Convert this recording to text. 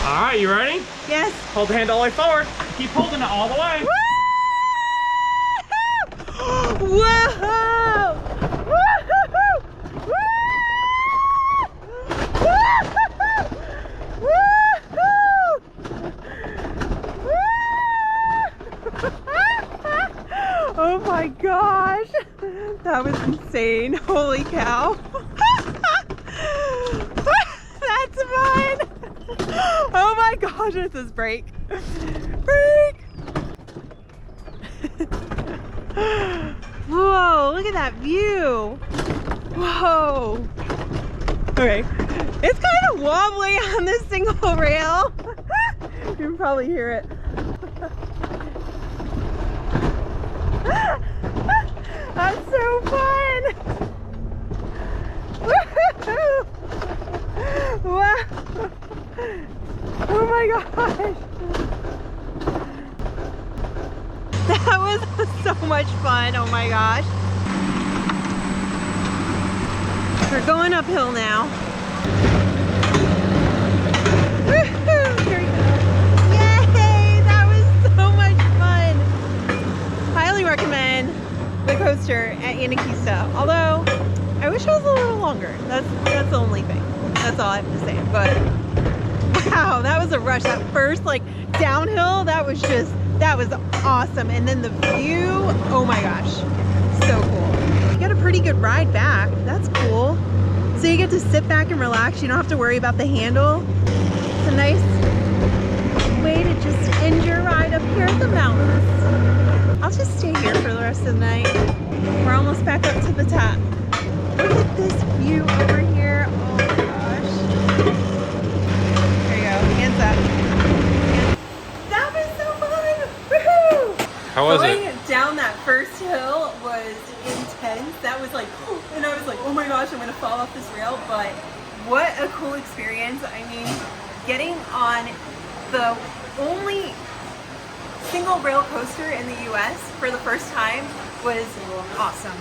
All right, you ready? Yes. Hold the handle all the way forward. Keep holding it all the way. Whoa! Oh my gosh, that was insane. Holy cow. That's fun. Oh my gosh, this is brake. Brake. Whoa, look at that view. Whoa. Okay, it's kind of wobbly on this single rail. You can probably hear it. That's so fun. Wow. Oh my gosh. That was so much fun. Oh my gosh. We're going uphill now. Woohoo! Here we go. Yay! That was so much fun. Highly recommend the coaster at Anakeesta. Although, I wish it was a little longer. That's the only thing. That's all I have to say. But wow, that was a rush. That first like downhill, that was awesome. And then the view, oh my gosh, so cool. You got a pretty good ride back. That's cool. So you get to sit back and relax. You don't have to worry about the handle. It's a nice way to just end your ride up here at the mountains. I'll just stay here for the rest of the night. We're almost back up to the top. Look at this view over here. Oh my gosh. There you go. Hands up. That was so fun. Woohoo! How was it? Going down that first hill was intense. That was like, and I was like, oh my gosh, I'm gonna fall off this rail. But what a cool experience. I mean, getting on the only single rail coaster in the US for the first time was awesome.